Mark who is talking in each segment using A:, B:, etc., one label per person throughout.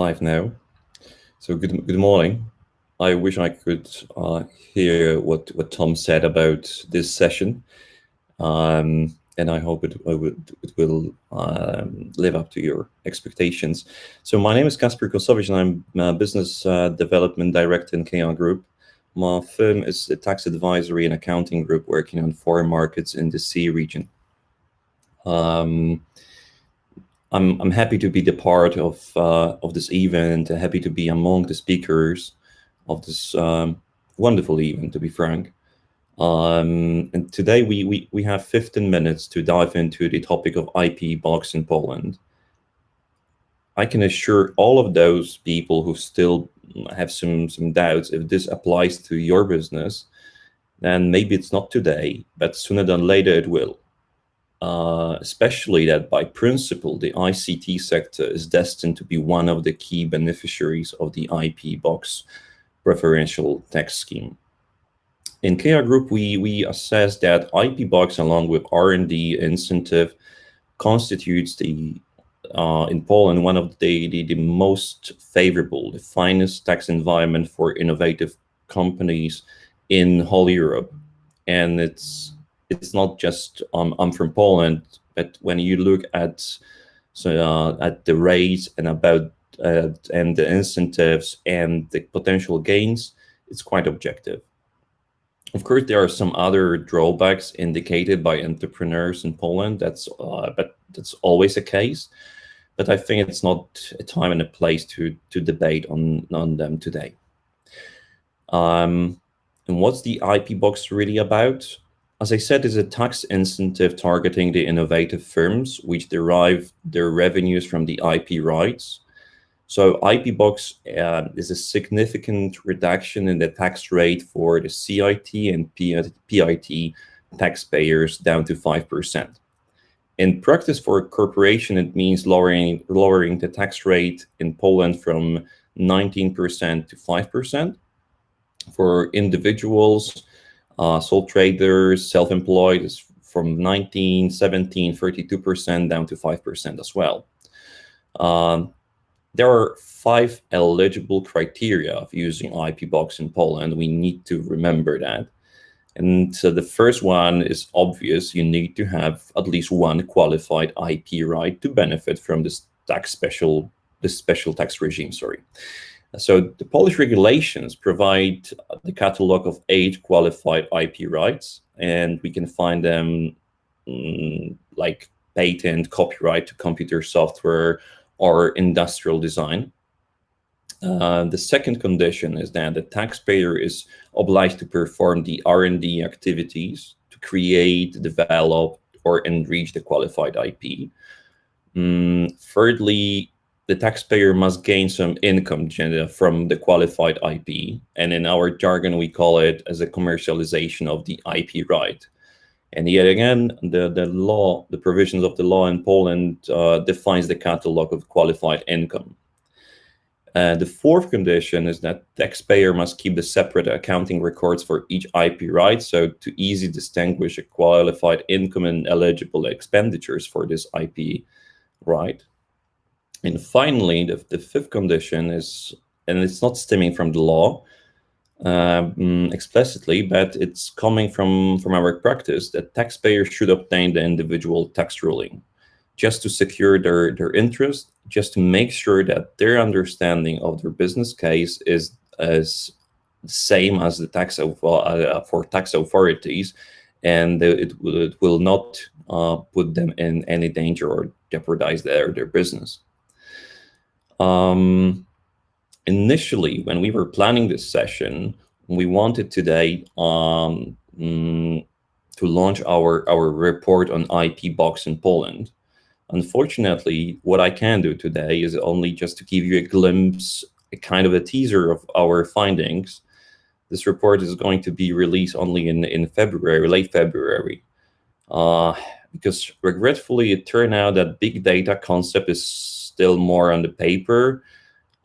A: live now. So good morning. I wish I could hear what Tom said about this session, and I hope it will live up to your expectations. So my name is Kacper Kosowicz, and I'm a Business Development Director in KR Group. My firm is a tax advisory and accounting group working on foreign markets in the CEE region. I'm happy to be the part of this event, and happy to be among the speakers of this wonderful event, to be frank. And today we have 15 minutes to dive into the topic of Ipbox in Poland. I can assure all of those people who still have some doubts if this applies to your business, then maybe it's not today, but sooner than later it will. Especially that by principle, the ICT sector is destined to be one of the key beneficiaries of the Ipbox preferential tax scheme. In KR Group, we assess that Ipbox, along with R&D incentive, constitutes in Poland one of the most favorable, the finest tax environment for innovative companies in whole Europe. And it's not just I'm from Poland, but when you look at the rates and and the incentives and the potential gains, it's quite objective. Of course, there are some other drawbacks indicated by entrepreneurs in Poland. But that's always a case. But I think it's not a time and a place to debate on them today. And what's the Ipbox really about? As I said, is a tax incentive targeting the innovative firms which derive their revenues from the IP rights. So Ipbox is a significant reduction in the tax rate for the CIT and PIT taxpayers down to 5%. In practice, for a corporation, it means lowering the tax rate in Poland from 19% to 5%. For individuals, sole traders, self-employed, is from 19, 17, 32% down to 5% as well. There are 5 eligible criteria of using Ipbox in Poland. We need to remember that. And so the first one is obvious. You need to have at least one qualified IP right to benefit from this special tax regime, So the Polish regulations provide the catalog of 8 qualified IP rights, and we can find them like patent, copyright to computer software, or industrial design. The second condition is that the taxpayer is obliged to perform the R&D activities to create, develop, or enrich the qualified IP. Thirdly, the taxpayer must gain some income from the qualified IP, and in our jargon we call it as a commercialization of the IP right. And yet again, the provisions of the law in Poland defines the catalog of qualified income. The fourth condition is that the taxpayer must keep the separate accounting records for each IP right, so to easily distinguish a qualified income and eligible expenditures for this IP right. And finally, the fifth condition is, and it's not stemming from the law explicitly, but it's coming from our practice, that taxpayers should obtain the individual tax ruling just to secure their interest, just to make sure that their understanding of their business case is as same as the for tax authorities, and it will not put them in any danger or jeopardize their business. Initially, when we were planning this session, we wanted today to launch our report on Ipbox in Poland. Unfortunately, what I can do today is only just to give you a glimpse, a kind of a teaser of our findings. This report is going to be released only in February, late February, because regretfully it turned out that big data concept is still more on the paper,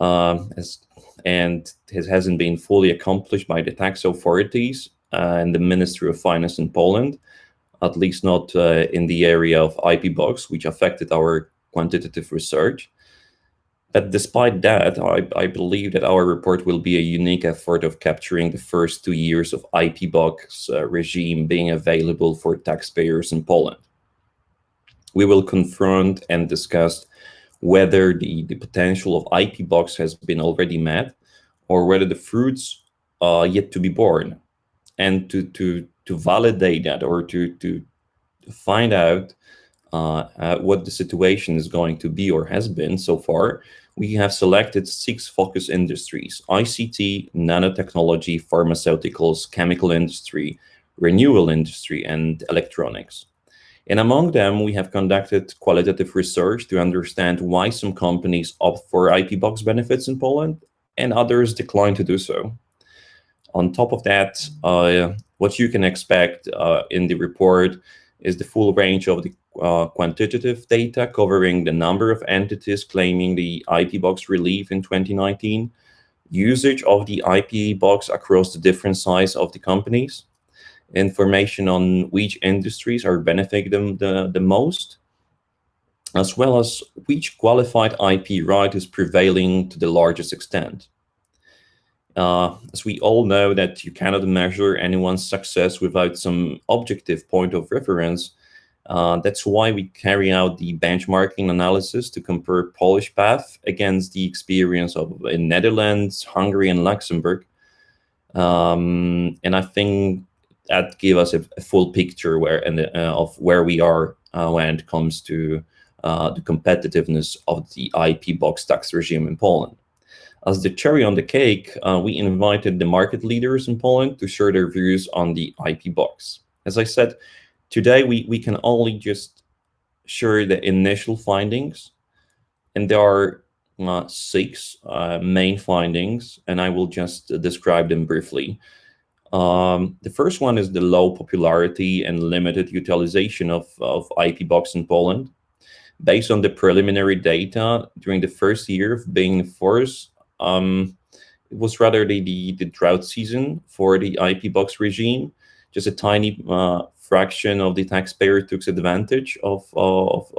A: and it hasn't been fully accomplished by the tax authorities and the Ministry of Finance in Poland, at least not in the area of Ipbox, which affected our quantitative research. But despite that, I believe that our report will be a unique effort of capturing the first 2 years of Ipbox regime being available for taxpayers in Poland. We will confront and discuss whether the potential of Ipbox has been already met, or whether the fruits are yet to be born. And to validate that, or to find out what the situation is going to be or has been so far, we have selected 6 focus industries: ICT, nanotechnology, pharmaceuticals, chemical industry, renewable industry, and electronics. And among them, we have conducted qualitative research to understand why some companies opt for Ipbox benefits in Poland and others decline to do so. On top of that, what you can expect in the report is the full range of the quantitative data covering the number of entities claiming the Ipbox relief in 2019, usage of the Ipbox across the different size of the companies, information on which industries are benefiting them the most, as well as which qualified IP right is prevailing to the largest extent. As we all know that you cannot measure anyone's success without some objective point of reference, that's why we carry out the benchmarking analysis to compare Polish path against the experience of in Netherlands, Hungary, and Luxembourg. And I think that gives us a full picture of where we are when it comes to the competitiveness of the Ipbox tax regime in Poland. As the cherry on the cake, we invited the market leaders in Poland to share their views on the Ipbox. As I said, today we can only just share the initial findings, and there are 6 main findings, and I will just describe them briefly. The first one is the low popularity and limited utilization of Ipbox in Poland. Based on the preliminary data during the first year of being in force, it was rather the drought season for the Ipbox regime. Just a tiny fraction of the taxpayer took advantage of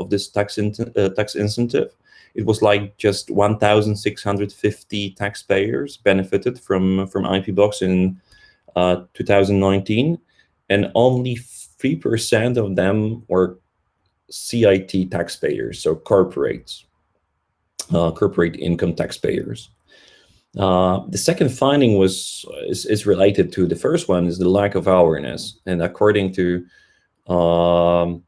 A: this tax incentive. It was like just 1,650 taxpayers benefited from Ipbox in 2019, and only 3% of them were CIT taxpayers, so corporate income taxpayers. The second finding is related to the first one, is the lack of awareness. And according to the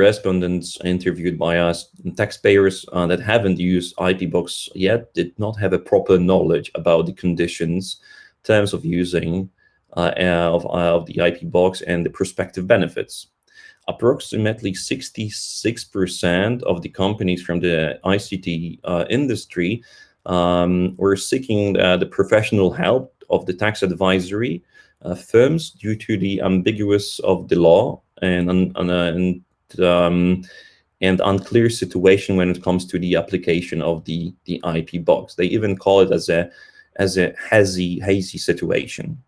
A: respondents interviewed by us, taxpayers that haven't used Ipbox yet did not have a proper knowledge about the conditions, terms of using of the Ipbox and the prospective benefits. Approximately 66% of the companies from the ICT industry were seeking the professional help of the tax advisory firms due to the ambiguous of the law and unclear situation when it comes to the application of the Ipbox. They even call it as a hazy situation.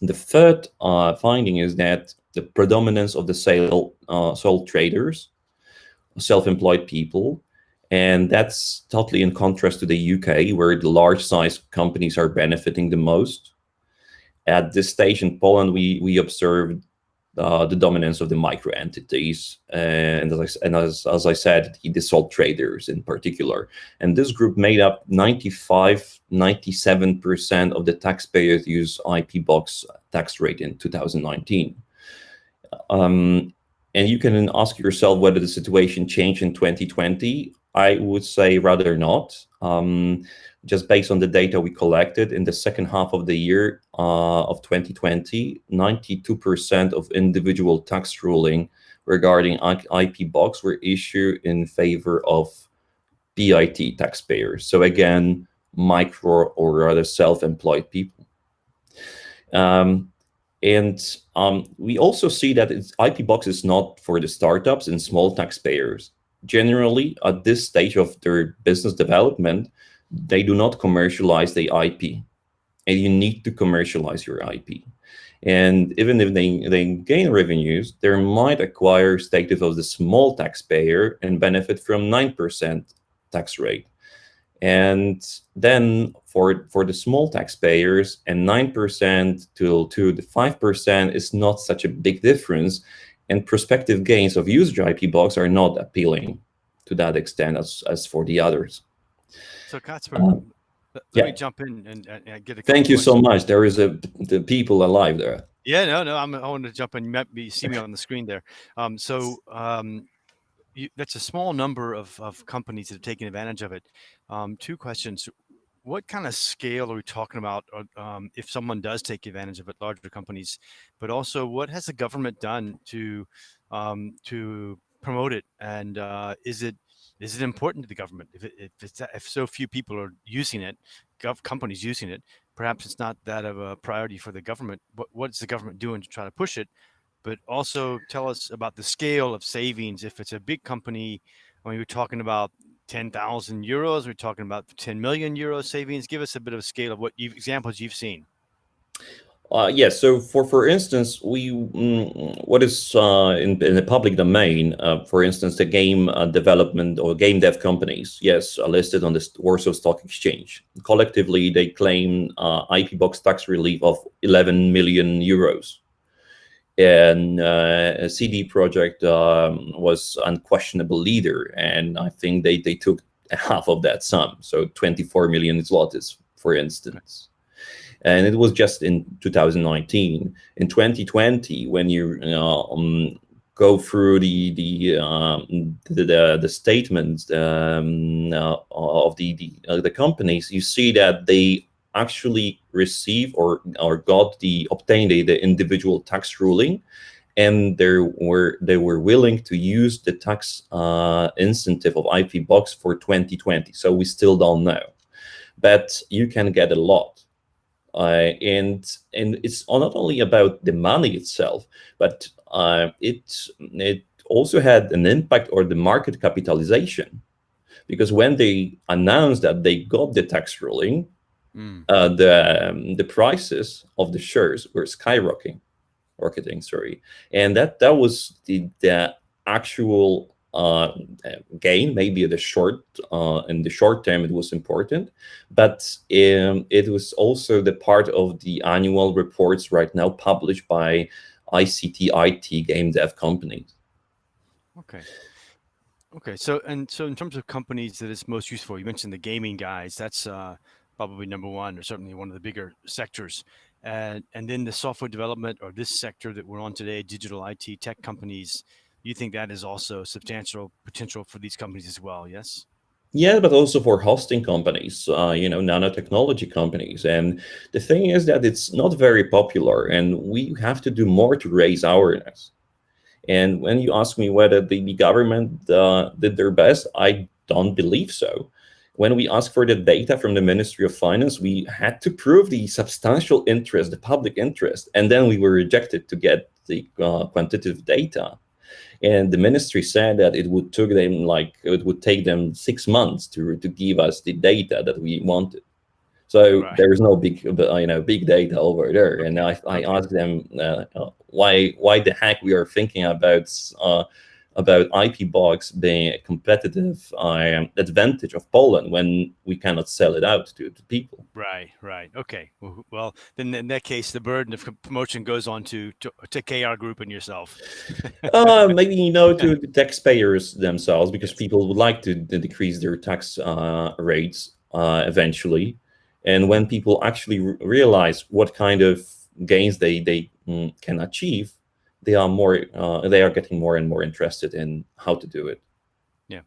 A: The third finding is that the predominance of the sole traders, self-employed people, and that's totally in contrast to the UK, where the large size companies are benefiting the most. At this stage in Poland, we observed the dominance of the micro entities, and as I said, the sole traders in particular. And this group made up 97% of the taxpayers use Ipbox tax rate in 2019. And you can ask yourself whether the situation changed in 2020. I would say rather not. Just based on the data we collected in the second half of the year of 2020, 92% of individual tax ruling regarding Ipbox were issued in favor of PIT taxpayers. So again, micro or rather self-employed people. And we also see that Ipbox is not for the startups and small taxpayers. Generally, at this stage of their business development, they do not commercialize the IP, and you need to commercialize your IP. And even if they gain revenues, they might acquire status of the small taxpayer and benefit from 9% tax rate. And then for the small taxpayers, and 9% to the 5% is not such a big difference, and prospective gains of user IP box are not appealing to that extent as for the others.
B: So Kacper, let
A: yeah.
B: me jump in and get a couple
A: Thank you so
B: questions.
A: much. There is the people alive there.
B: Yeah, no, I want to jump in. You see me on the screen there. That's a small number of companies that are taking advantage of it. Two questions. What kind of scale are we talking about if someone does take advantage of it, larger companies? But also, what has the government done to promote it? And is it important to the government? If so few people are using it, companies using it, perhaps it's not that of a priority for the government. What's the government doing to try to push it? But also tell us about the scale of savings. If it's a big company, when we're talking about 10,000 euros, we're talking about 10 million euro savings. Give us a bit of a scale of examples you've seen.
A: Yes. So, for instance, what is in the public domain, for instance, the game development or game dev companies, yes, are listed on the Warsaw Stock Exchange. Collectively, they claim IP box tax relief of 11 million euros. And a CD Projekt was unquestionable leader, and I think they took half of that sum, so 24 million zlotys, for instance. And it was just in 2019. In 2020, when you go through the statements of the companies, you see that they actually receive or obtained the individual tax ruling, and they were willing to use the tax incentive of IP Box for 2020. So we still don't know, but you can get a lot. And it's not only about the money itself, but it also had an impact on the market capitalization, because when they announced that they got the tax ruling, the prices of the shares were skyrocketing, and that was the actual gain. Maybe in the short term it was important, but it was also the part of the annual reports right now published by ICT IT game dev companies.
B: Okay. So in terms of companies that it's most useful, you mentioned the gaming guys. That's probably number one, or certainly one of the bigger sectors. And then the software development, or this sector that we're on today, digital IT tech companies. You think that is also substantial potential for these companies as well? Yes.
A: Yeah, but also for hosting companies, nanotechnology companies. And the thing is that it's not very popular, and we have to do more to raise awareness. And when you ask me whether the government did their best, I don't believe so. When we asked for the data from the Ministry of Finance, we had to prove the substantial interest, the public interest, and then we were rejected to get the quantitative data. And the ministry said that it would take them 6 months to give us the data that we wanted. So
B: Right.
A: there is no big data over there. And I asked them why the heck we are thinking about IP Box being a competitive advantage of Poland when we cannot sell it out to people.
B: Right. Okay. Well, then in that case, the burden of promotion goes on to KR Group and yourself.
A: Maybe to the taxpayers themselves, because people would like to decrease their tax rates eventually. And when people actually realize what kind of gains they can achieve, they are getting more and more interested in how to do it.
B: Yeah.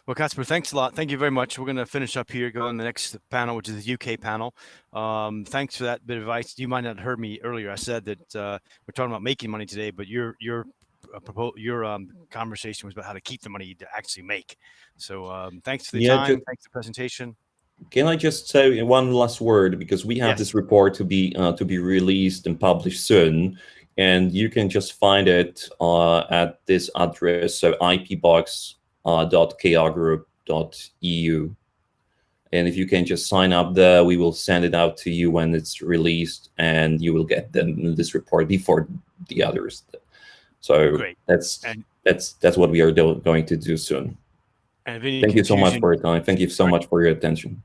B: Well, Kacper, thanks a lot. Thank you very much. We're going to finish up here, go on the next panel, which is the UK panel. Thanks for that bit of advice. You might not have heard me earlier. I said that we're talking about making money today, but your conversation was about how to keep the money to actually make. So thanks for the time. Thanks for the presentation.
A: Can I just say one last word, because we have this report to be released and published soon, and you can just find it at this address, so ipbox.krgroup.eu. And if you can just sign up there, we will send it out to you when it's released, and you will get this report before the others. So great. That's what we are going to do soon.
B: And if any
A: Thank you so much
B: confusion,
A: for your time. Thank you so much for your attention.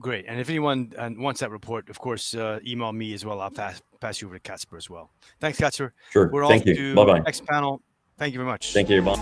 B: great. And if anyone wants that report, of course, email me as well. I'll pass you over to Kacper as well. Thanks, Kacper.
A: Sure.
B: We're
A: Thank
B: off
A: you.
B: to
A: Bye-bye.
B: next panel. Thank you very much.
A: Thank you. Bye.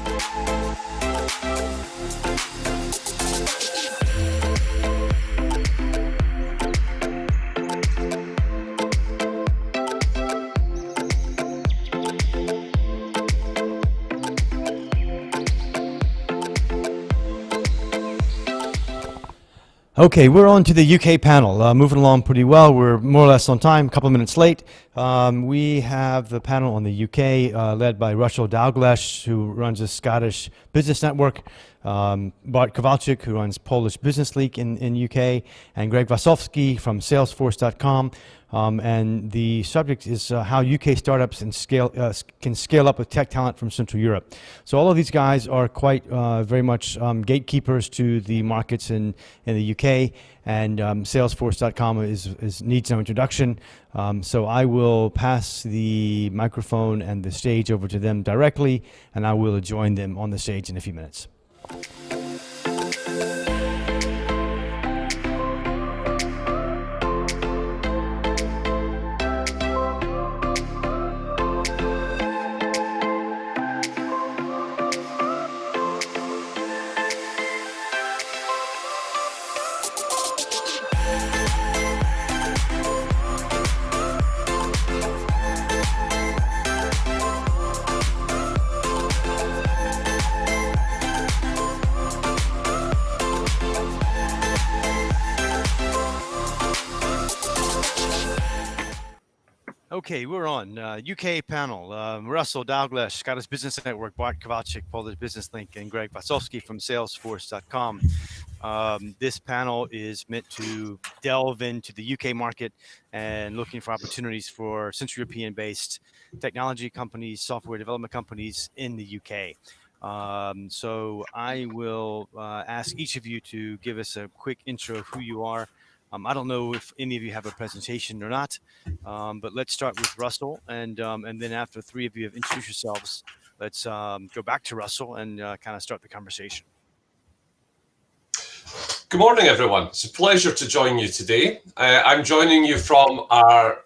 B: Okay, we're on to the UK panel. Moving along pretty well. We're more or less on time, a couple of minutes late. We have the panel on the UK led by Russell Dalgleish, who runs the Scottish Business Network, Bart Kowalczyk, who runs Polish Business League in UK, and Greg Wasowski from Salesforce.com. And the subject is how UK startups can scale up with tech talent from Central Europe. So all of these guys are quite very much gatekeepers to the markets in the UK, and Salesforce.com needs no introduction. So I will pass the microphone and the stage over to them directly, and I will join them on the stage in a few minutes. Okay, we're on UK panel. Russell Dalgleish, Scottish Business Network, Bart Kowalczyk, Polish Business Link, and Greg Wasowski from Salesforce.com. This panel is meant to delve into the UK market and looking for opportunities for Central European-based technology companies, software development companies in the UK. So I will ask each of you to give us a quick intro of who you are. I don't know if any of you have a presentation or not, but let's start with Russell, and then after three of you have introduced yourselves, let's go back to Russell and kind of start the conversation.
C: Good morning, everyone. It's a pleasure to join you today. I'm joining you from our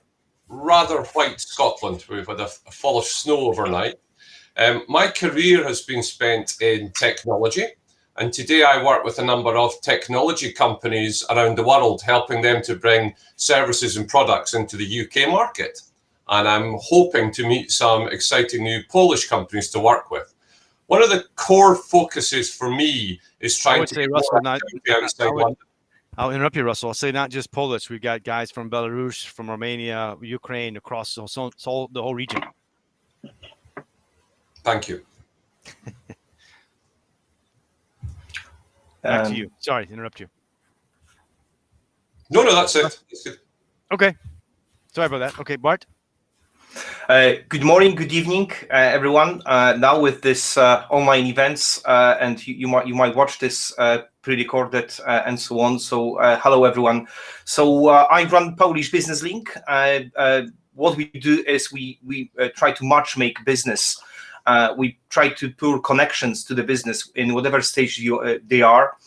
C: rather white Scotland. We've had a fall of snow overnight. My career has been spent in technology, and today I work with a number of technology companies around the world, helping them to bring services and products into the UK market. And I'm hoping to meet some exciting new Polish companies to work with. One of the core focuses for me is trying to
B: I'll interrupt you, Russell. I'll say not just Polish. We've got guys from Belarus, from Romania, Ukraine, across the whole region.
C: Thank you.
B: Back to you. Sorry to interrupt you.
C: No, that's it. It's good.
B: Okay. Sorry about that. Okay, Bart.
D: Good morning, good evening, everyone. Now with this online events, and you might watch this pre-recorded and so on. So hello, everyone. So I run Polish Business Link. What we do is we try to matchmake business. We try to pour connections to the business in whatever stage they are.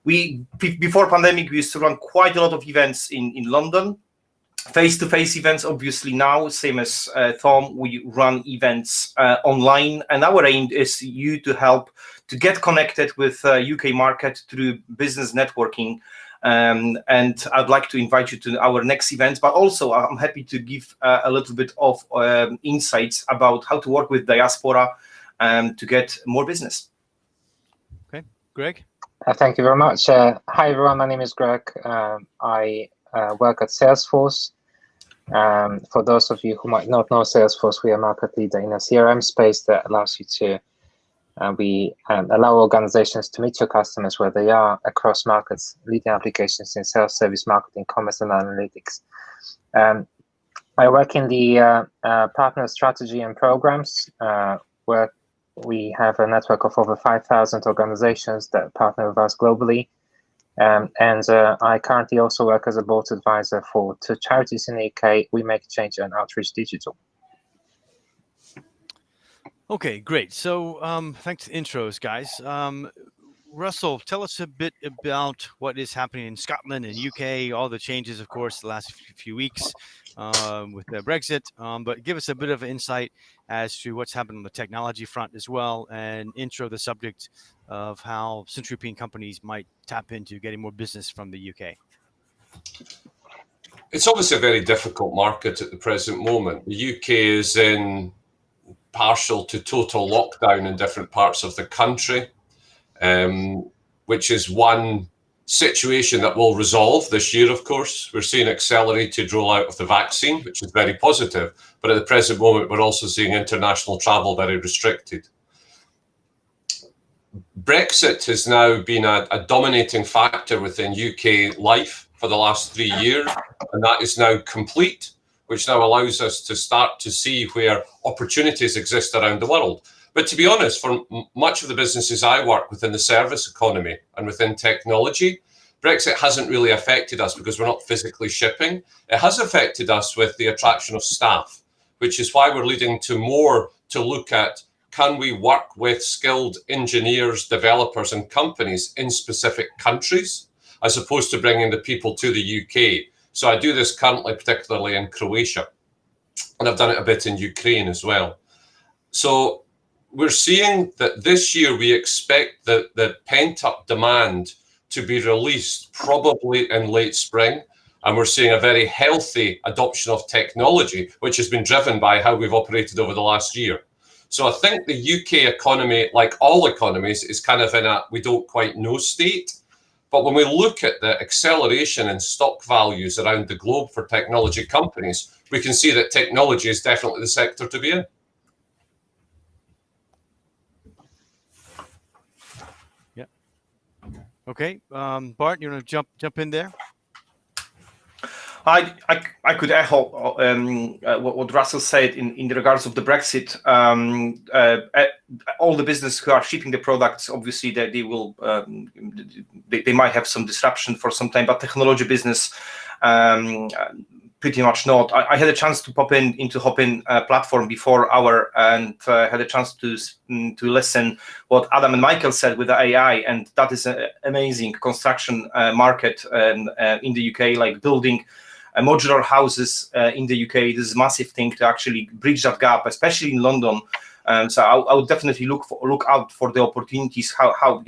D: Before pandemic, we used to run quite a lot of events in London. Face-to-face events, obviously now, same as Tom, we run events online, and our aim is to help to get connected with UK market through business networking. And I'd like to invite you to our next event, but also I'm happy to give a little bit of insights about how to work with diaspora to get more business.
B: Okay, Greg.
E: Thank you very much. Hi everyone, my name is Greg. I work at Salesforce. For those of you who might not know Salesforce, we are a market leader in a CRM space that allows you to we allow organizations to meet your customers where they are across markets, leading applications in sales, service, marketing, commerce, and analytics. I work in the partner strategy and programs, where we have a network of over 5,000 organizations that partner with us globally. And I currently also work as a board advisor for two charities in the UK, We Make Change and Outreach Digital.
B: Okay, great. So thanks for the intros, guys. Russell, tell us a bit about what is happening in Scotland and UK, all the changes, of course, the last few weeks with the Brexit, but give us a bit of insight as to what's happened on the technology front as well, and intro the subject of how Central European companies might tap into getting more business from the UK.
C: It's obviously a very difficult market at the present moment. The UK is in partial to total lockdown in different parts of the country. Which is one situation that will resolve this year, of course. We're seeing accelerated rollout of the vaccine, which is very positive. But at the present moment, we're also seeing international travel very restricted. Brexit has now been a dominating factor within UK life for the last 3 years, and that is now complete, which now allows us to start to see where opportunities exist around the world. But to be honest, for much of the businesses I work within the service economy and within technology, Brexit hasn't really affected us because we're not physically shipping. It has affected us with the attraction of staff, which is why we're leading to more to look at, can we work with skilled engineers, developers and companies in specific countries, as opposed to bringing the people to the UK. So I do this currently, particularly in Croatia, and I've done it a bit in Ukraine as well. So we're seeing that this year we expect the pent-up demand to be released probably in late spring. And we're seeing a very healthy adoption of technology, which has been driven by how we've operated over the last year. So I think the UK economy, like all economies, is kind of in a we don't quite know state. But when we look at the acceleration in stock values around the globe for technology companies, we can see that technology is definitely the sector to be in.
B: Okay, Bart, you want to jump in there?
D: I could echo what Russell said in regards of the Brexit. All the business who are shipping the products, obviously, that they might have some disruption for some time, but technology business, pretty much not. I had a chance to pop into Hopin platform before hour and had a chance to listen what Adam and Michael said with the AI, and that is an amazing construction market in the UK, like building modular houses in the UK. This is a massive thing to actually bridge that gap, especially in London. So I would definitely look out for the opportunities, how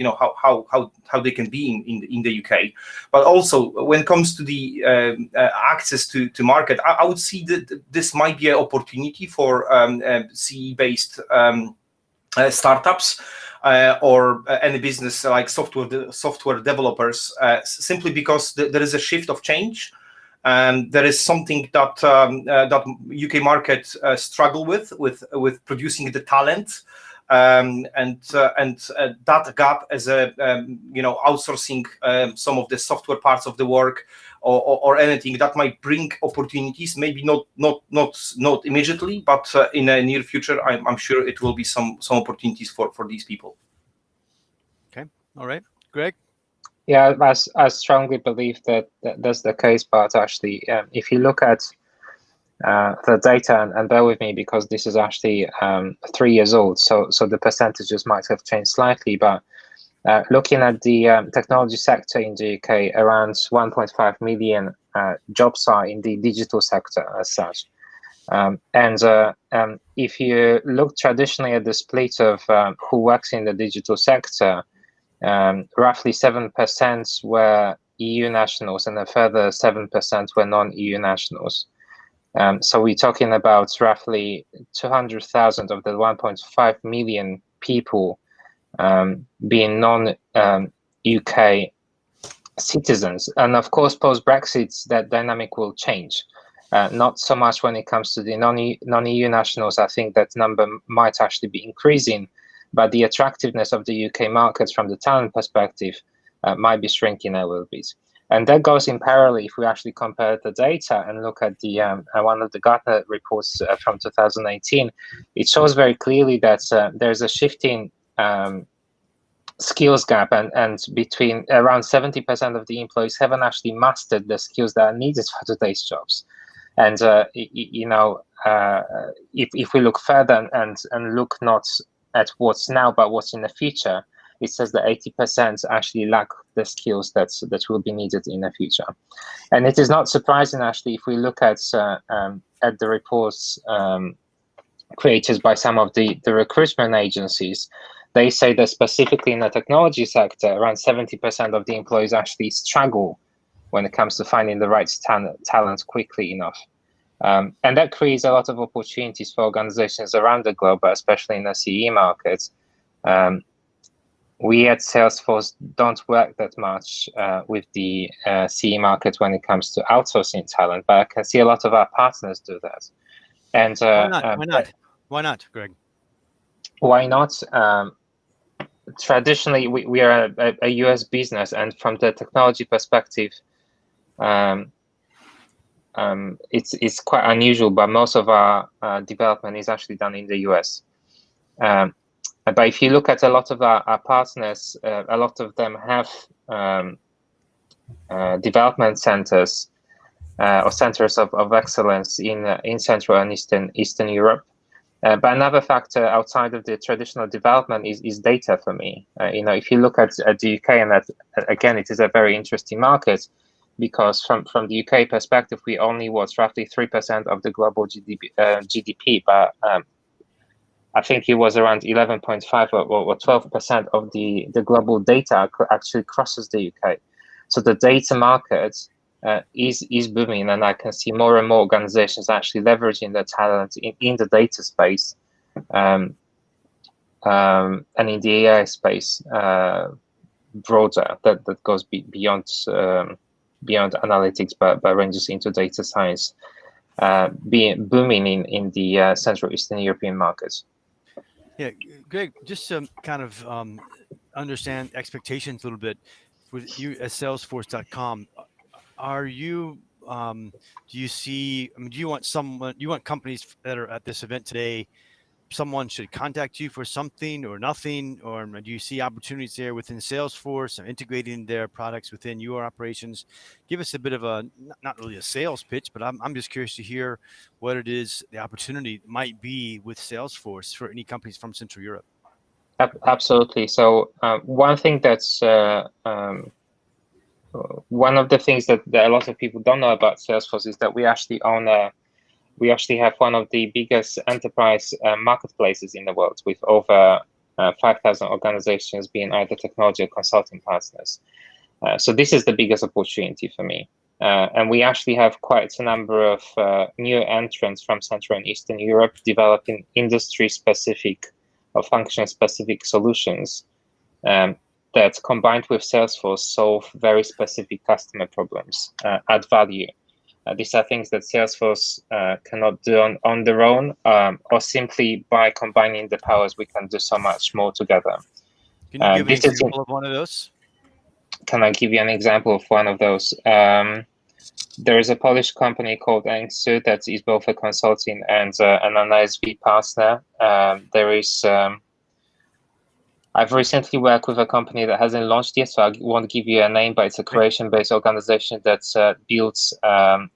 D: they can be in the UK. But also when it comes to the access to market, I would see that this might be an opportunity for CE based startups or any business like software developers, simply because there is a shift of change. There is something that that UK market struggle with producing the talent, and that gap as a outsourcing some of the software parts of the work or anything that might bring opportunities. Maybe not immediately, but in a near future, I'm sure it will be some opportunities for these people.
B: Okay, all right, Greg.
E: Yeah, I strongly believe that that's the case, but actually, if you look at the data, and bear with me because this is actually 3 years old, so the percentages might have changed slightly, but looking at the technology sector in the UK, around 1.5 million jobs are in the digital sector as such. And if you look traditionally at the split of who works in the digital sector, roughly 7% were EU nationals and a further 7% were non-EU nationals. So we're talking about roughly 200,000 of the 1.5 million people being non-UK citizens. And of course, post-Brexit, that dynamic will change. Not so much when it comes to the non-EU nationals. I think that number might actually be increasing, but the attractiveness of the UK markets from the talent perspective might be shrinking a little bit. And that goes in parallel if we actually compare the data and look at the one of the Gartner reports from 2018. It shows very clearly that there's a shifting skills gap, and between around 70% of the employees haven't actually mastered the skills that are needed for today's jobs. And if we look further and look not at what's now but what's in the future, it says that 80% actually lack the skills that will be needed in the future. And it is not surprising, actually, if we look at the reports created by some of the recruitment agencies. They say that specifically in the technology sector, around 70% of the employees actually struggle when it comes to finding the right talent quickly enough. And that creates a lot of opportunities for organizations around the globe, but especially in the CEE market. We at Salesforce don't work that much with the CEE market when it comes to outsourcing talent, but I can see a lot of our partners do that. And
B: Why not, Greg?
E: Why not? Traditionally, we are a US business, and from the technology perspective, it's quite unusual, but most of our development is actually done in the US. But if you look at a lot of our partners, a lot of them have development centers or centers of excellence in Central and Eastern Europe. But another factor outside of the traditional development is data for me. If you look at the UK, and that, again, it is a very interesting market, because from the UK perspective, we only was roughly 3% of the global GDP, but I think it was around 11.5 or 12% of the global data actually crosses the UK. So the data market is booming, and I can see more and more organizations actually leveraging their talent in the data space and in the AI space broader, that goes beyond analytics, but ranges into data science, booming in the Central Eastern European markets.
B: Yeah, Greg, just to kind of understand expectations a little bit, with you at Salesforce.com, are you do you see, do you want companies that are at this event today, someone should contact you for something or nothing, or do you see opportunities there within Salesforce and integrating their products within your operations? Give us a bit of a, not really a sales pitch, but I'm just curious to hear what it is the opportunity might be with Salesforce for any companies from Central Europe.
E: Absolutely. So one thing that's one of the things that a lot of people don't know about Salesforce is that we actually have one of the biggest enterprise marketplaces in the world, with over 5,000 organizations being either technology or consulting partners. So this is the biggest opportunity for me. And we actually have quite a number of new entrants from Central and Eastern Europe developing industry-specific or function-specific solutions that, combined with Salesforce, solve very specific customer problems, add value. These are things that Salesforce cannot do on their own, or simply by combining the powers, we can do so much more together.
B: Can you give an example of one of those?
E: Can I give you an example of one of those? There is a Polish company called Engsu that is both a consulting and an ISV partner. I've recently worked with a company that hasn't launched yet, so I won't give you a name, but it's a Croatian-based organization that builds a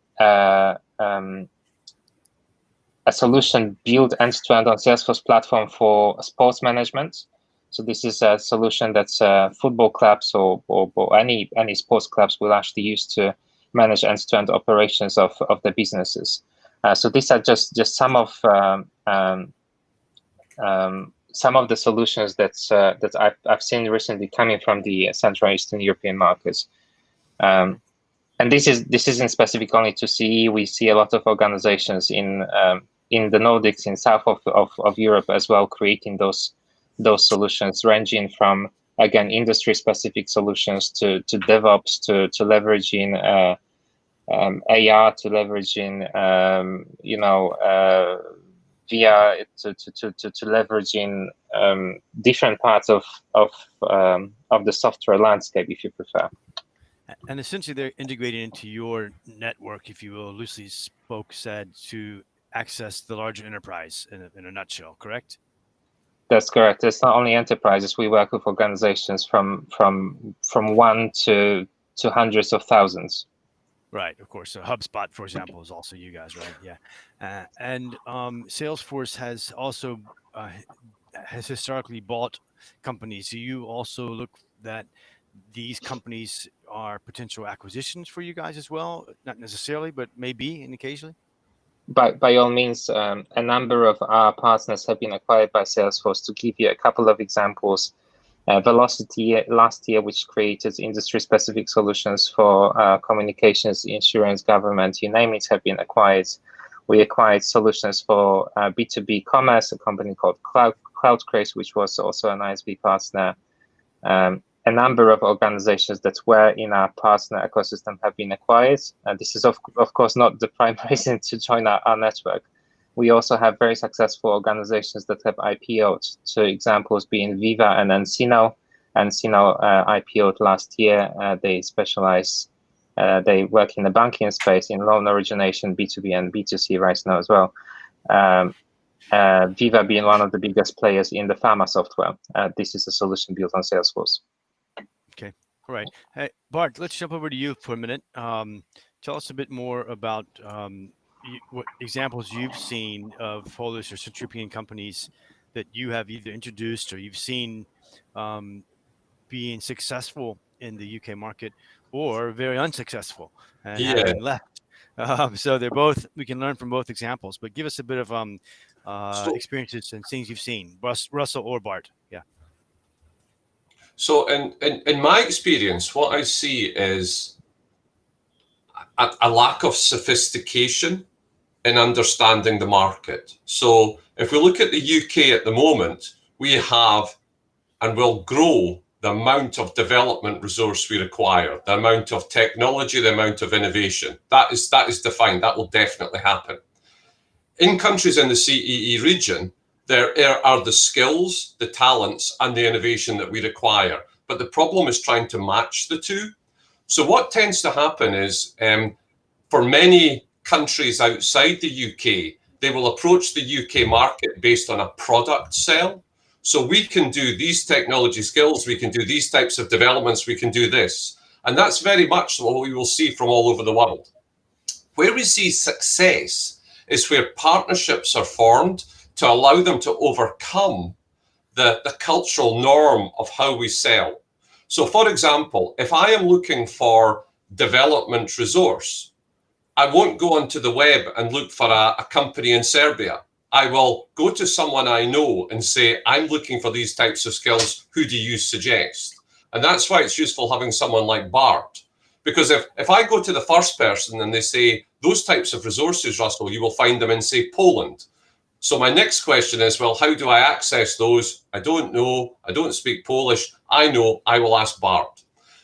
E: solution built end-to-end on Salesforce platform for sports management. So this is a solution that football clubs or any sports clubs will actually use to manage end-to-end operations of the businesses. So these are just some of the solutions that I've seen recently coming from the Central Eastern European markets. And this isn't specific only to CEE. We see a lot of organizations in the Nordics, in south of Europe as well, creating those solutions, ranging from, again, industry-specific solutions to DevOps, to leveraging AR, to leveraging VR, to leveraging different parts of the software landscape, if you prefer.
B: And essentially, they're integrating into your network, if you will, loosely said, to access the larger enterprise in a nutshell, correct?
E: That's correct. It's not only enterprises. We work with organizations from one to hundreds of thousands.
B: Right, of course. So HubSpot, for example, is also you guys, right? Yeah. And Salesforce has also has historically bought companies, do you also look that these companies are potential acquisitions for you guys as well? Not necessarily, but maybe and occasionally.
E: By all means, a number of our partners have been acquired by Salesforce. To give you a couple of examples, Velocity last year, which created industry-specific solutions for communications, insurance, government, you name it, have been acquired. We acquired solutions for B2B commerce, a company called CloudCraze, which was also an ISV partner. A number of organizations that were in our partner ecosystem have been acquired. This is, of course, not the prime reason to join our network. We also have very successful organizations that have IPO'd. So examples being Viva and Encino. Encino IPO'd last year. They specialize, they work in the banking space, in loan origination, B2B and B2C right now as well. Viva being one of the biggest players in the pharma software. This is a solution built on Salesforce.
B: Okay, all right. Hey, Bart, let's jump over to you for a minute. Tell us a bit more about what examples you've seen of Polish or Central European companies that you have either introduced or you've seen being successful in the UK market or very unsuccessful and having left. So they're both, we can learn from both examples, but give us a bit of experiences and things you've seen, Russell or Bart. Yeah.
C: So in my experience, what I see is a lack of sophistication in understanding the market. So if we look at the UK at the moment, we have and will grow the amount of development resource we require, the amount of technology, the amount of innovation. That is defined. That will definitely happen. In countries in the CEE region, there are the skills, the talents, and the innovation that we require. But the problem is trying to match the two. So what tends to happen is for many countries outside the UK, they will approach the UK market based on a product sell. So we can do these technology skills, we can do these types of developments, we can do this. And that's very much what we will see from all over the world. Where we see success is where partnerships are formed to allow them to overcome the cultural norm of how we sell. So for example, if I am looking for development resource, I won't go onto the web and look for a company in Serbia. I will go to someone I know and say, I'm looking for these types of skills. Who do you suggest? And that's why it's useful having someone like Bart. Because if I go to the first person and they say, those types of resources, Russell, you will find them in, say, Poland. So my next question is, well, how do I access those? I don't know. I don't speak Polish. I know. I will ask Bart.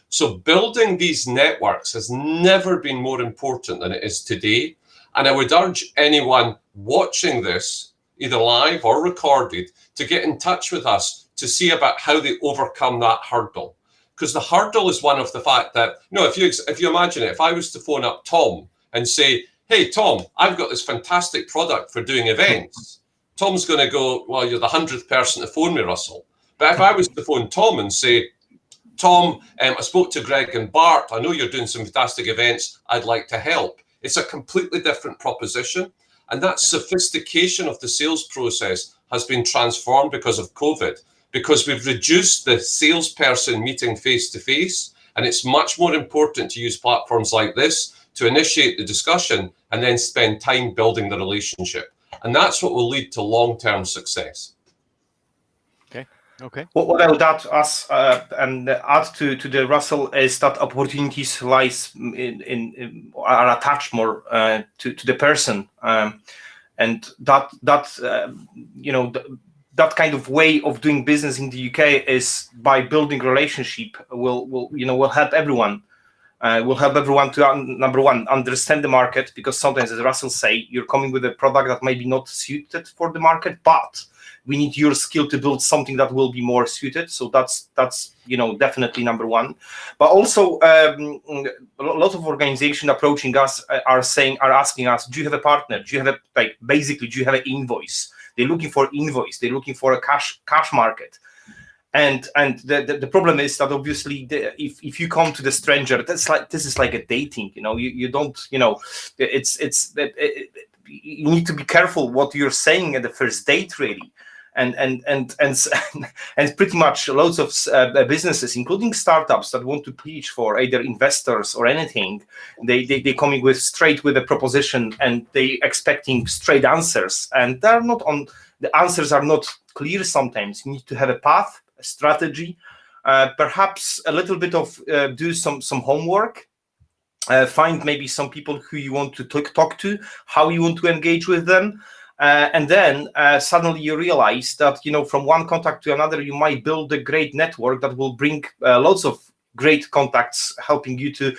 C: So building these networks has never been more important than it is today. And I would urge anyone watching this, either live or recorded, to get in touch with us to see about how they overcome that hurdle. Because the hurdle is one of the fact that, if you imagine it, if I was to phone up Tom and say, hey, Tom, I've got this fantastic product for doing events. Tom's going to go, well, you're the 100th person to phone me, Russell. But if I was to phone Tom and say, Tom, I spoke to Greg and Bart. I know you're doing some fantastic events. I'd like to help. It's a completely different proposition. And that sophistication of the sales process has been transformed because of COVID, because we've reduced the salesperson meeting face to face. And it's much more important to use platforms like this to initiate the discussion and then spend time building the relationship. And that's what will lead to long-term success.
B: Okay.
D: What I would add to us and add to the Russell is that opportunities are attached more to the person, and that kind of way of doing business in the UK is by building relationship will help everyone. Will help everyone to number one, understand the market, because sometimes, as Russell say, you're coming with a product that may be not suited for the market, but we need your skill to build something that will be more suited. So that's definitely number one. But also a lot of organizations approaching us are asking us, do you have a partner? Do you have do you have an invoice? They're looking for invoice. They're looking for a cash market. And the problem is that obviously if you come to the stranger, this is like a dating. You don't you need to be careful what you're saying at the first date, really. and pretty much loads of businesses, including startups, that want to pitch for either investors or anything. They coming with straight with a proposition, and they expecting straight answers, and the answers are not clear. Sometimes you need to have a path, a strategy, perhaps a little bit of do some homework. Find maybe some people who you want to talk to, how you want to engage with them, and then suddenly you realize that, from one contact to another, you might build a great network that will bring lots of great contacts, helping you to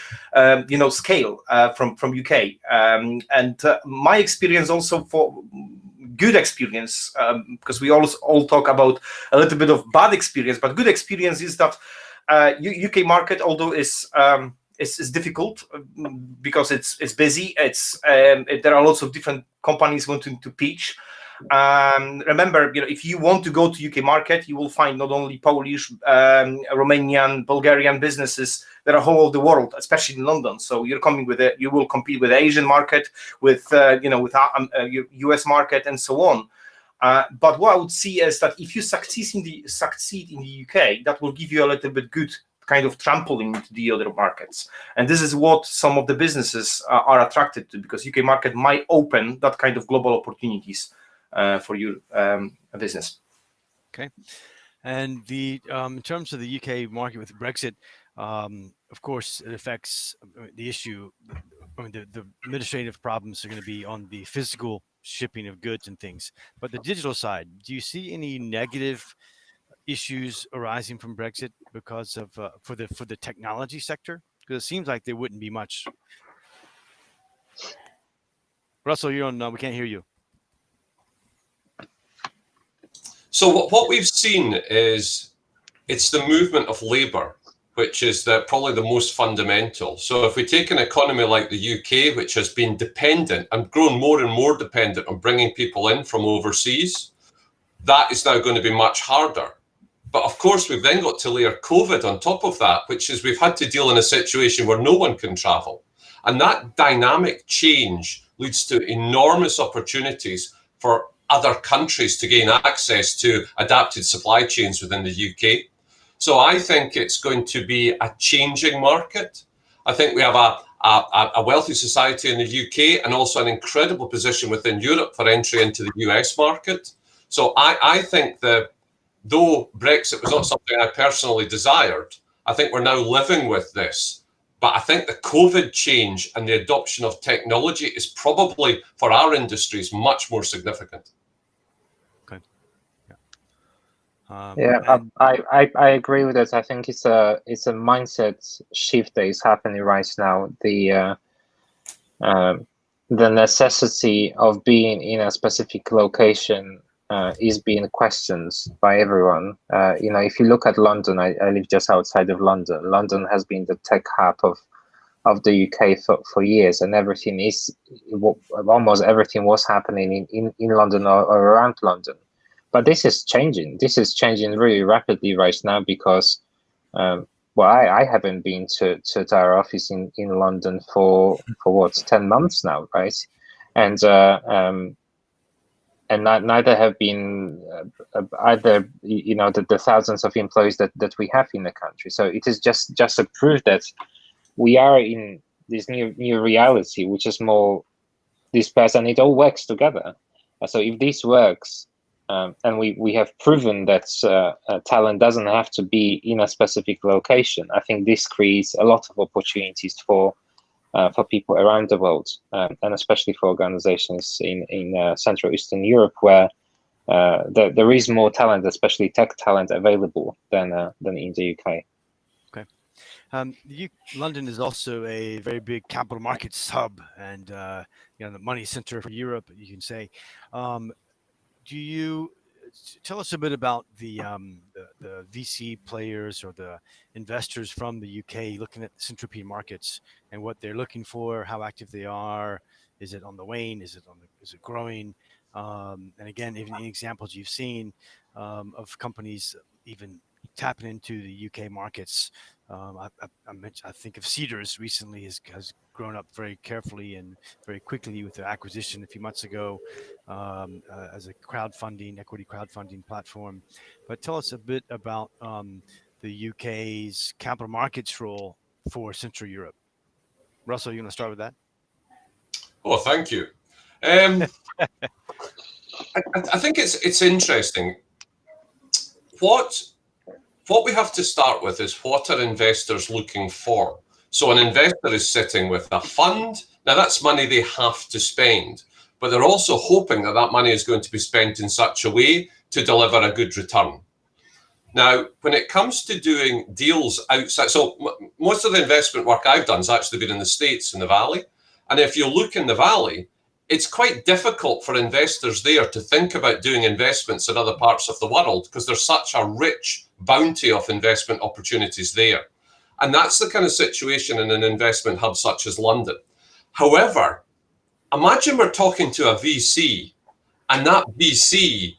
D: scale from UK. And my experience also, for good experience, because we all talk about a little bit of bad experience, but good experience is that UK market, although is difficult because it's busy. There are lots of different companies wanting to pitch. Remember, if you want to go to UK market, you will find not only Polish, Romanian, Bulgarian businesses that are whole of the world, especially in London. So you will compete with the Asian market, with US market, and so on. But what I would see is that if you succeed in the UK, that will give you a little bit good kind of trampoline to the other markets. And this is what some of the businesses are attracted to, because UK market might open that kind of global opportunities for your business.
B: Okay. And in terms of the UK market with Brexit, of course, it affects the issue. The administrative problems are going to be on the physical shipping of goods and things. But the digital side, do you see any negative issues arising from Brexit because of for the technology sector? Because it seems like there wouldn't be much. Russell, you're on. We can't hear you.
C: So what we've seen is it's the movement of labour, which is probably the most fundamental. So if we take an economy like the UK, which has been dependent and grown more and more dependent on bringing people in from overseas, that is now going to be much harder. But of course, we've then got to layer COVID on top of that, which is we've had to deal in a situation where no one can travel. And that dynamic change leads to enormous opportunities for other countries to gain access to adapted supply chains within the UK. So I think it's going to be a changing market. I think we have a wealthy society in the UK and also an incredible position within Europe for entry into the US market. So I think that though Brexit was not something I personally desired, I think we're now living with this. But I think the COVID change and the adoption of technology is probably, for our industries, much more significant.
B: Okay.
E: I agree with it. I think it's a mindset shift that is happening right now. The necessity of being in a specific location is being questioned by everyone. If you look at London, I live just outside of London. London has been the tech hub of the UK for years, and almost everything was happening in London or around London. But this is changing. This is changing really rapidly right now because, I haven't been to our office in London for 10 months now, right? And neither have been either the thousands of employees that we have in the country. So it is just a proof that we are in this new reality, which is more dispersed, and it all works together. So if this works, and we have proven that talent doesn't have to be in a specific location, I think this creates a lot of opportunities for people around the world, and especially for organizations in Central Eastern Europe, where there is more talent, especially tech talent, available than in the UK.
B: Okay. London is also a very big capital markets hub, and the money center for Europe, you can say. Do you tell us a bit about the VC players or the investors from the UK looking at the Central European markets and what they're looking for, how active they are? Is it on the wane? Is it growing? And again, even any examples you've seen of companies even tapping into the UK markets I think of Cedars recently has grown up very carefully and very quickly with the acquisition a few months ago as a equity crowdfunding platform. But tell us a bit about the UK's capital markets role for Central Europe. Russell, you want to start with that?
C: Oh, thank you. I think it's interesting. What we have to start with is, what are investors looking for? So an investor is sitting with a fund. Now, that's money they have to spend, but they're also hoping that that money is going to be spent in such a way to deliver a good return. Now, when it comes to doing deals outside, so most of the investment work I've done has actually been in the States, in the Valley. And if you look in the Valley, it's quite difficult for investors there to think about doing investments in other parts of the world, because there's such a rich bounty of investment opportunities there. And that's the kind of situation in an investment hub such as London. However, imagine we're talking to a VC, and that VC,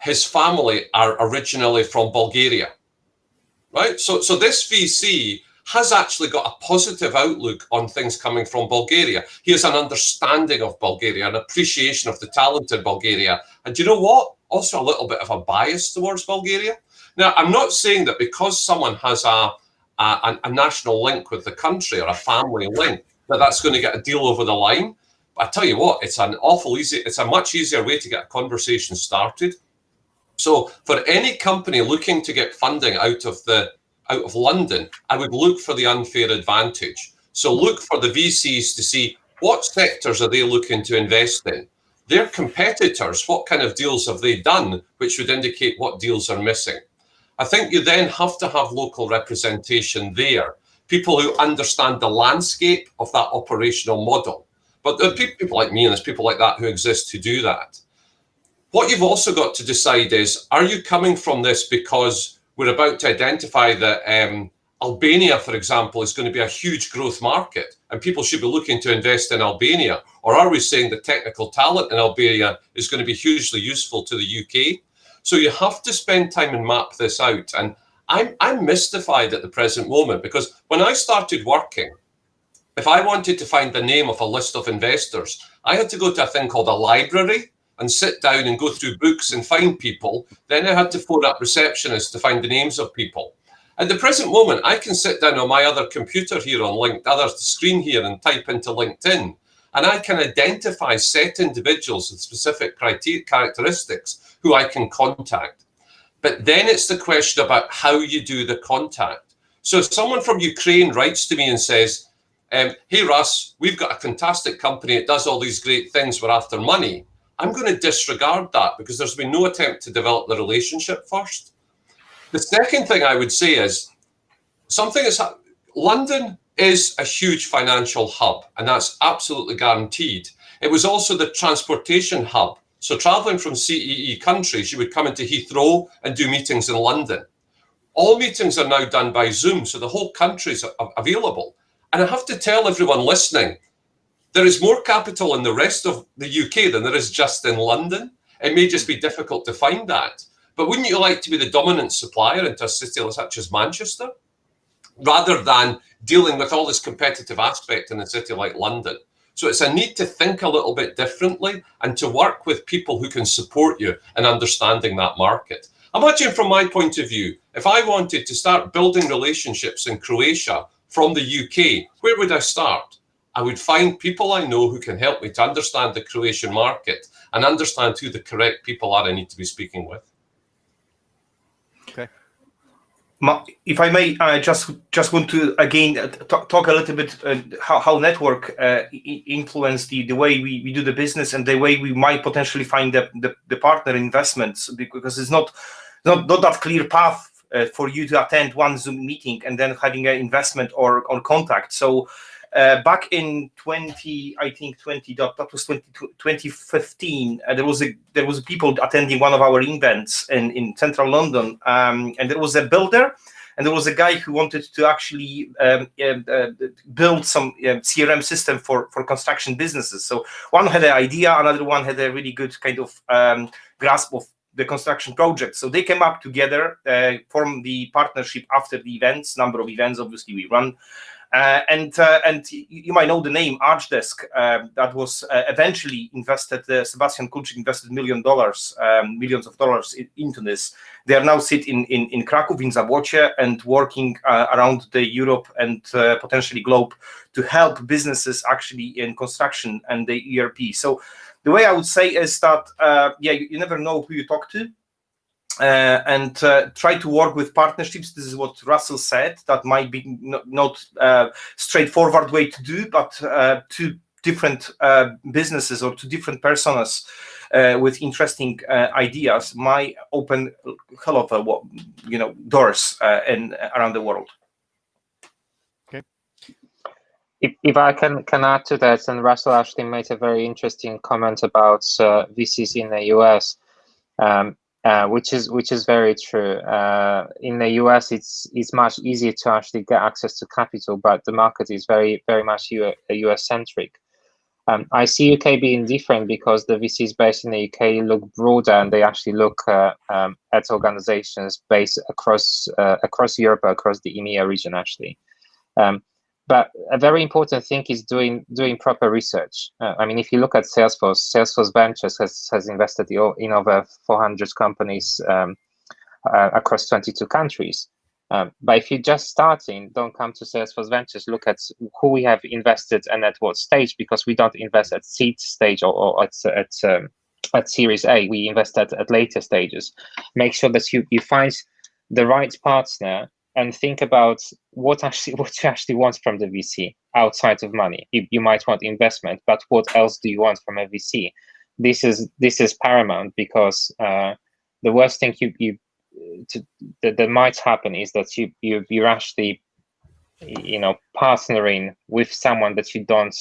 C: his family are originally from Bulgaria, right? So this VC has actually got a positive outlook on things coming from Bulgaria. He has an understanding of Bulgaria, an appreciation of the talent in Bulgaria. And do you know what? Also a little bit of a bias towards Bulgaria. Now, I'm not saying that because someone has a national link with the country, or a family link, that's going to get a deal over the line. But I tell you what, it's a much easier way to get a conversation started. So for any company looking to get funding out of London, I would look for the unfair advantage. So look for the VCs to see what sectors are they looking to invest in. Their competitors, what kind of deals have they done, which would indicate what deals are missing. I think you then have to have local representation there, people who understand the landscape of that operational model. But there are people like me, and there's people like that who exist to do that. What you've also got to decide is, are you coming from this because we're about to identify that Albania, for example, is going to be a huge growth market and people should be looking to invest in Albania? Or are we saying the technical talent in Albania is going to be hugely useful to the UK? So you have to spend time and map this out. And I'm mystified at the present moment, because when I started working, if I wanted to find the name of a list of investors, I had to go to a thing called a library and sit down and go through books and find people. Then I had to phone up receptionists to find the names of people. At the present moment, I can sit down on my other computer here on other screen here and type into LinkedIn, and I can identify set individuals with specific characteristics who I can contact. But then it's the question about how you do the contact. So if someone from Ukraine writes to me and says, hey, Russ, we've got a fantastic company. It does all these great things. We're after money. I'm going to disregard that, because there's been no attempt to develop the relationship first. The second thing I would say is, London is a huge financial hub, and that's absolutely guaranteed. It was also the transportation hub. So traveling from CEE countries, you would come into Heathrow and do meetings in London. All meetings are now done by Zoom, so the whole country is available. And I have to tell everyone listening, there is more capital in the rest of the UK than there is just in London. It may just be difficult to find that. But wouldn't you like to be the dominant supplier into a city such as Manchester, rather than dealing with all this competitive aspect in a city like London? So it's a need to think a little bit differently and to work with people who can support you in understanding that market. Imagine, from my point of view, if I wanted to start building relationships in Croatia from the UK, where would I start? I would find people I know who can help me to understand the Croatian market and understand who the correct people are I need to be speaking with.
B: Okay.
D: If I may, I just want to again talk a little bit how network influence the way we do the business and the way we might potentially find the partner investments, because it's not that clear path for you to attend one Zoom meeting and then having an investment or contact. So back in 2015, there was people attending one of our events in central London, and there was a builder, and there was a guy who wanted to actually build some CRM system for construction businesses. So one had an idea, another one had a really good kind of grasp of the construction project. So they came up together, formed the partnership after the events, number of events obviously we run. And you might know the name Archdesk. That was eventually invested. Sebastian Kulczyk invested millions of dollars into this. They are now sitting in Krakow, in Zabłocie, and working around the Europe and potentially globe to help businesses actually in construction and the ERP. So the way I would say is that you never know who you talk to. And try to work with partnerships. This is what Russell said. That might be not straightforward way to do, but to different businesses or to different personas with interesting ideas might open a hell of a doors around the world.
B: Okay.
E: If I can add to that, and Russell actually made a very interesting comment about VCs in the US. Which is very true. In the US, it's much easier to actually get access to capital, but the market is very much US centric. I see UK being different because the VCs based in the UK look broader, and they actually look at organizations based across Europe, across the EMEA region actually. But a very important thing is doing proper research. I mean, if you look at Salesforce Ventures has invested in over 400 companies across 22 countries. But if you're just starting, don't come to Salesforce Ventures. Look at who we have invested and at what stage, because we don't invest at seed stage or at Series A. We invest at later stages. Make sure that you find the right partner. And think about what you actually want from the VC outside of money. You might want investment, but what else do you want from a VC? This is paramount, because the worst thing that might happen is that you're actually partnering with someone that you don't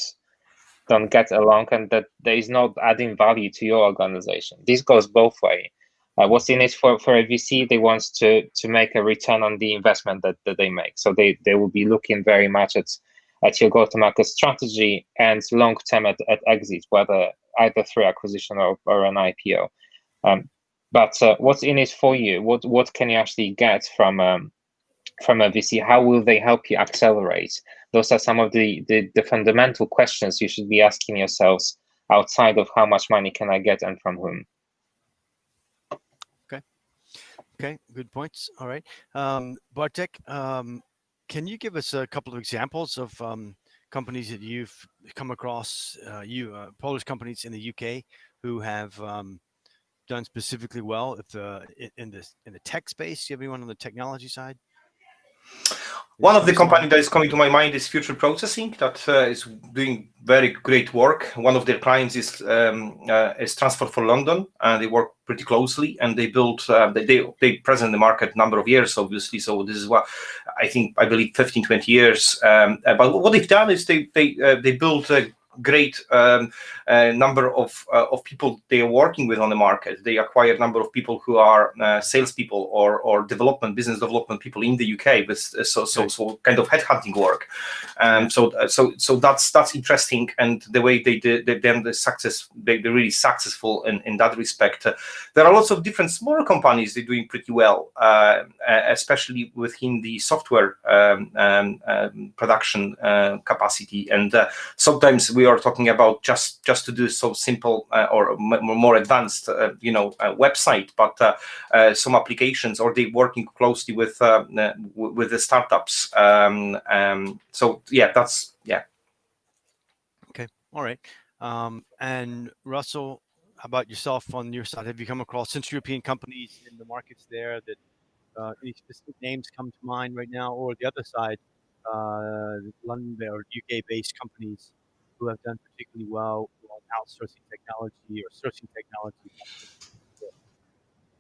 E: get along, and that there is not adding value to your organization. This goes both ways. What's in it for a VC? They want to make a return on the investment that they make. So they will be looking very much at your go-to-market strategy and long-term at exit, whether either through acquisition or an IPO. But what's in it for you? What can you actually get from a VC? How will they help you accelerate? Those are some of the fundamental questions you should be asking yourselves outside of how much money can I get and from whom.
B: Okay, good points. All right. Bartek, can you give us a couple of examples of companies that you've come across, Polish companies in the UK who have done specifically well in the tech space? Do you have anyone on the technology side?
D: One of the companies that is coming to my mind is Future Processing, that is doing very great work. One of their clients is Transport for London, and they work pretty closely, and they built they present in the market number of years, obviously. So this is what I believe 15, 20 years. But what they've done is they built a great number of people they are working with on the market. They acquired a number of people who are salespeople or business development people in the UK, but so kind of headhunting work. So that's interesting, and the way they did they're really successful in that respect. There are lots of different smaller companies they're doing pretty well, especially within the software production capacity, and sometimes we are talking about just to do so simple or more advanced website, but some applications, or they working closely with the startups. So
B: okay, all right. And Russell, how about yourself on your side? Have you come across Central European companies in the markets there that any specific names come to mind right now, or the other side, London or UK based companies who have done particularly well on outsourcing technology or sourcing technology?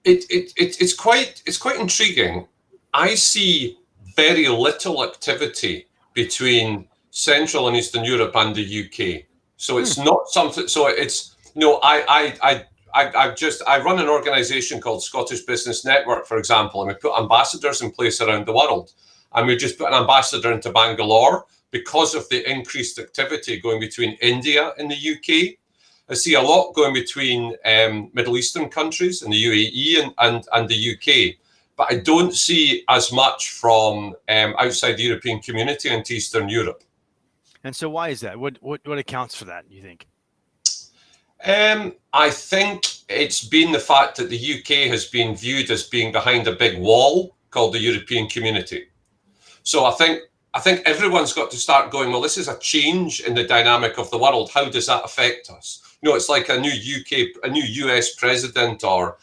C: It's quite intriguing. I see very little activity between Central and Eastern Europe and the UK. So it's not something. So it's I run an organisation called Scottish Business Network, for example, and we put ambassadors in place around the world. And we just put an ambassador into Bangalore because of the increased activity going between India and the UK. I see a lot going between Middle Eastern countries and the UAE and the UK, but I don't see as much from outside the European community into Eastern Europe.
B: And so why is that? What accounts for that, you think?
C: I think it's been the fact that the UK has been viewed as being behind a big wall called the European community. So I think everyone's got to start going, well, this is a change in the dynamic of the world. How does that affect us? You know, it's like a new US president or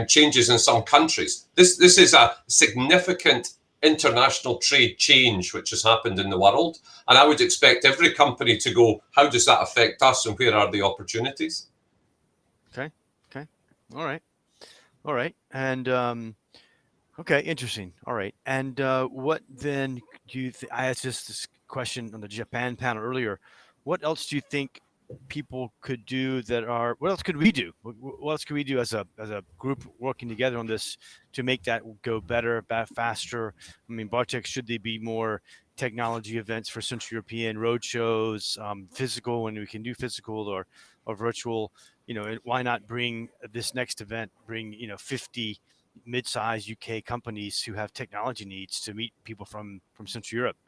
C: changes in some countries. This is a significant international trade change which has happened in the world. And I would expect every company to go, how does that affect us and where are the opportunities?
B: Okay. All right. And okay, interesting. All right. And what then do you think? I asked this question on the Japan panel earlier. What else do you think people could do what else could we do? What else could we do as a group working together on this to make that go better, faster? I mean, Bartek, should there be more technology events for Central European road shows, physical when we can do physical or virtual? You know, why not bring this next event, 50 mid-sized UK companies who have technology needs to meet people from Central Europe?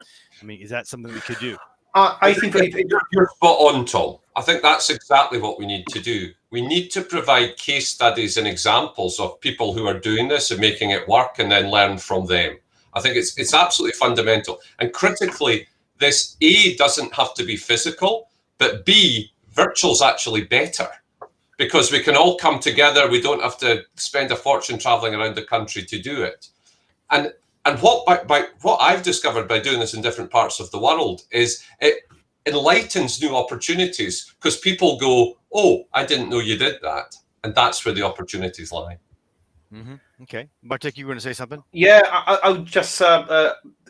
B: I mean, is that something we could do?
D: I think
C: you're spot on, Tom. I think that's exactly what we need to do. We need to provide case studies and examples of people who are doing this and making it work, and then learn from them. I think it's absolutely fundamental. And critically, this A, doesn't have to be physical, but B, virtual's actually better, because we can all come together. We don't have to spend a fortune traveling around the country to do it. And what I've discovered by doing this in different parts of the world is it enlightens new opportunities, because people go, oh, I didn't know you did that. And that's where the opportunities lie.
B: Mm-hmm. Okay. Bartek, you were going to say something?
D: Yeah, I would just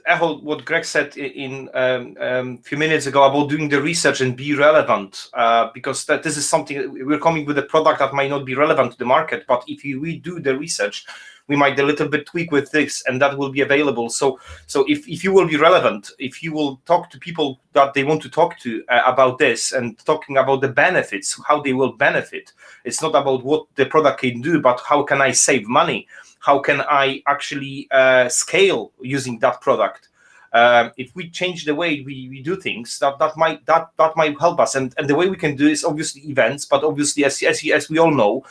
D: echo what Greg said in a few minutes ago about doing the research and be relevant, because this is something we're coming with a product that might not be relevant to the market, but if we do the research, we might a little bit tweak with this, and that will be available. So if you will be relevant, if you will talk to people that they want to talk to about this, and talking about the benefits, how they will benefit. It's not about what the product can do, but how can I save money? How can I actually scale using that product? If we change the way we do things, that might help us. And the way we can do is obviously events, but obviously as we all know,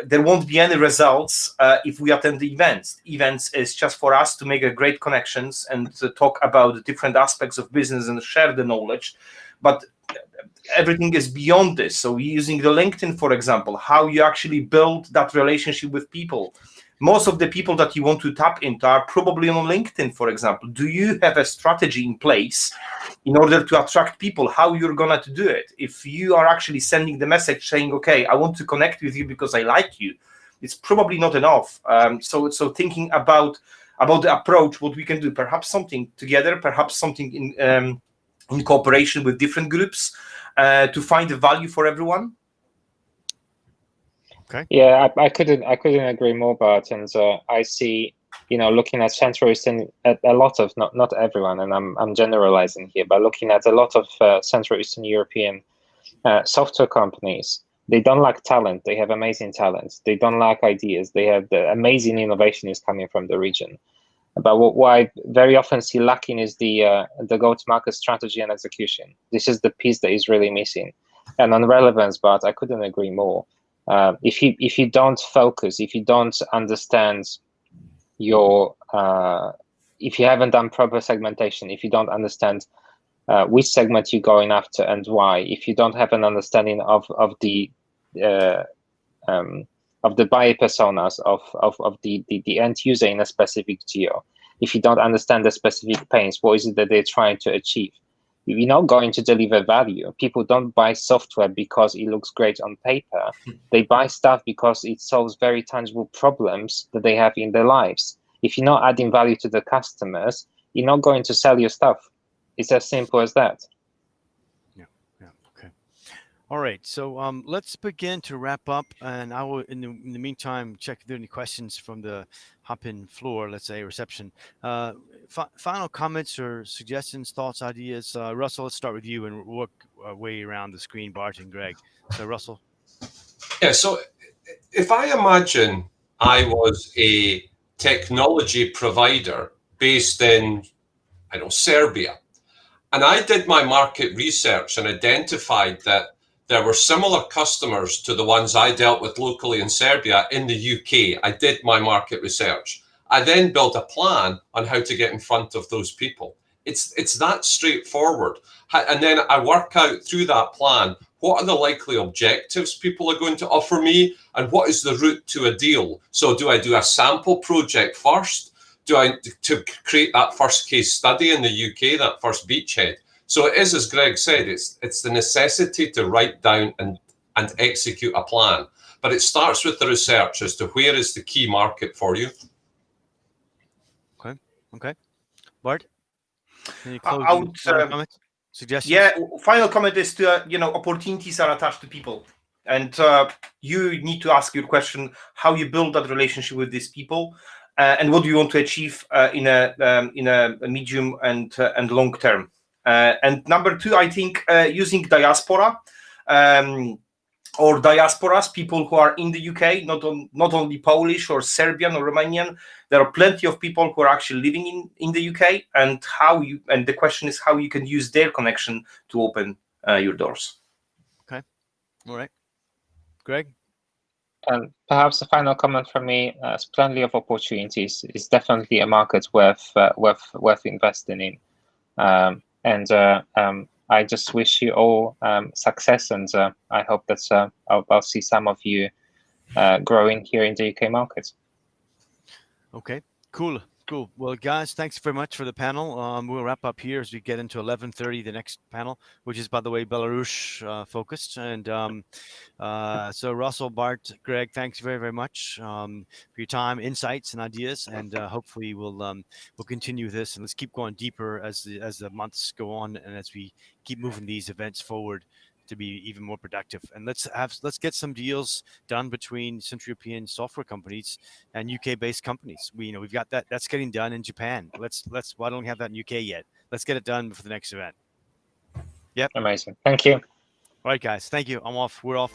D: there won't be any results if we attend the events. Events is just for us to make a great connections and to talk about the different aspects of business and share the knowledge. But everything is beyond this. So using the LinkedIn, for example, how you actually build that relationship with people. Most of the people that you want to tap into are probably on LinkedIn, for example. Do you have a strategy in place in order to attract people? How you're going to do it? If you are actually sending the message saying, okay, I want to connect with you because I like you, it's probably not enough. So thinking about the approach, what we can do, perhaps something together, perhaps something in cooperation with different groups to find the value for everyone.
B: Okay.
E: Yeah, I couldn't agree more, Bart. And I see, looking at Central Eastern, a lot of not everyone, and I'm generalizing here, but looking at a lot of Central Eastern European software companies, they don't lack talent. They have amazing talent. They don't lack ideas. They have the amazing innovation is coming from the region. But what I very often see lacking is the go-to-market strategy and execution. This is the piece that is really missing. And on relevance, but I couldn't agree more. If you don't focus, if you don't understand your, if you haven't done proper segmentation, if you don't understand which segment you're going after and why, if you don't have an understanding of the buyer personas, of the end user in a specific geo, if you don't understand the specific pains, what is it that they're trying to achieve? You're not going to deliver value. People don't buy software because it looks great on paper. They buy stuff because it solves very tangible problems that they have in their lives. If you're not adding value to the customers, you're not going to sell your stuff. It's as simple as that.
B: Yeah. Okay. All right. So let's begin to wrap up, and I will, in the meantime, check if there are any questions from the hop-in floor, let's say reception. Final comments or suggestions, thoughts, ideas. Russell, let's start with you, and way around the screen, Bart and Greg. So Russell.
C: Yeah, so if I imagine I was a technology provider based in, I don't know, Serbia, and I did my market research and identified that there were similar customers to the ones I dealt with locally in Serbia in the UK. I did my market research. I then built a plan on how to get in front of those people. It's that straightforward. And then I work out through that plan, what are the likely objectives people are going to offer me, and what is the route to a deal? So do I do a sample project first? Do I to create that first case study in the UK, that first beachhead? So it is, as Greg said, it's the necessity to write down and execute a plan. But it starts with the research as to where is the key market for you.
B: Okay. Bart, any
D: I would,
B: comments, suggestions?
D: Yeah, final comment is to, opportunities are attached to people. And you need to ask your question, how you build that relationship with these people, and what do you want to achieve in a medium and long term. And number two, I think using diaspora or diasporas, people who are in the UK, not only Polish or Serbian or Romanian. There are plenty of people who are actually living in the UK, and the question is how you can use their connection to open your doors.
B: Okay, all right, Greg.
E: And perhaps a final comment from me: plenty of opportunities. It's definitely a market worth investing in. I just wish you all success, and I hope that I'll see some of you growing here in the UK market.
B: Okay, cool. Well, guys, thanks very much for the panel. We'll wrap up here as we get into 11:30, the next panel, which is, by the way, Belarus focused. And so Russell, Bart, Greg, thanks very, very much for your time, insights, and ideas. And hopefully we'll continue this, and let's keep going deeper as the months go on, and as we keep moving these events forward to be even more productive. And let's get some deals done between Central European software companies and UK-based companies. We've got that's getting done in Japan. Why don't we have that in UK yet? Let's get it done for the next event. Yep.
E: Amazing. Thank you.
B: All right, guys. Thank you. I'm off. We're off.